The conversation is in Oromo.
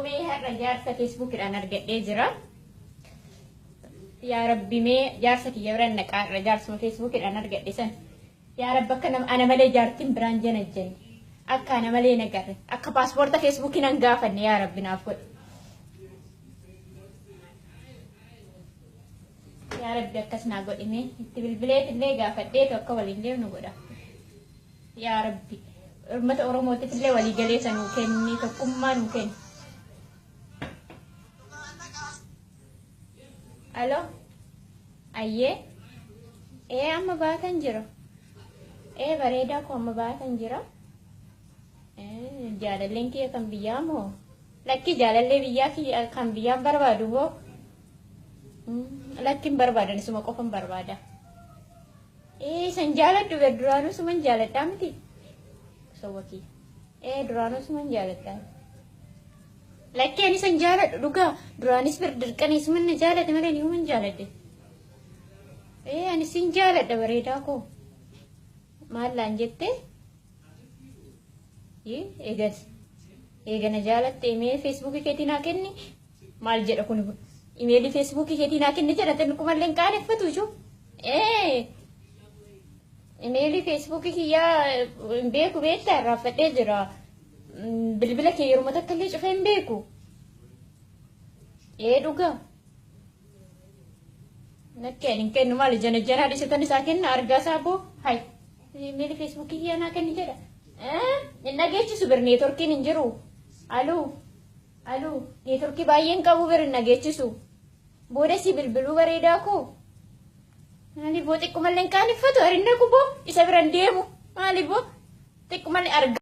mee har'a jaarsa feesbuukidhaan argadhee jira. Yaa rabbi mee jaarsa kiyya biraan naqaarra jaarsuma feesbuukidhaan argadhe san. Yaa rabbi akka ana malee jaartiin biraan jana jenni. Akka ana malee nagarre. Akka paaspoorta feesbuukiin an gaafanne yaa rabbi naaf godhe. Yaa rabbi akkas naa godhime itti bilbileet illee gaafadheetu akka waliin deemnu godha. Yaa rabbi ummata Oromootiif illee walii galee sanuu kenni tokkummaa nuu kenni. Alo? Ayyee? Amma baatan jira. Bareedaa koo amma baatan jira. Jaalalleen kiyya kan biyyaa moo? Lakki jaalallee biyyaa kan biyyaan barbaadu moo? Lakkin barbaadan isuma qofan barbaada. San jaaladhu duraanuu suman jaaladhaa miti. Sowwakii. Duraanuu suman jaaladhaa. Lakki ani san jaaladhu dhugaa. Duraanis dirqanii suman na jaalate malee ni human jaaladhe. Ani sin jaaladha bareedaa koo. Maallaan jettee? Eegana jaalatte imeeli feesbuukii keetii naa kenni. Maal jedha kun? Imeeli feesbuukii keetii naa kenni jedhate nukumallee hin qaaneffatu iyyuu. Imeeli feesbuukii kiyyaa hin beeku beektaa irraanfadhee jira. Bilbila kee yeroo takka illee cufee hin beeku. Dhugaa. Nakkeen hin kennu maali jana dhiisatan isaa kenna argaa isaa boo. Hayi. Imeeli feesbuukii kiyyaa naa kenni jedha. Hin dhageechisu bir neetworkiin hin jiru. Aluu. Neetworkii baay'een qabu bir hin dhageechisu. Booda si bilbiluu bareedaa koo. Maaliif boo xiqqoomallee hin qaaneffatu? Arinna kuboo isa biran deemu. Maaliif boo xiqqoomallee arga.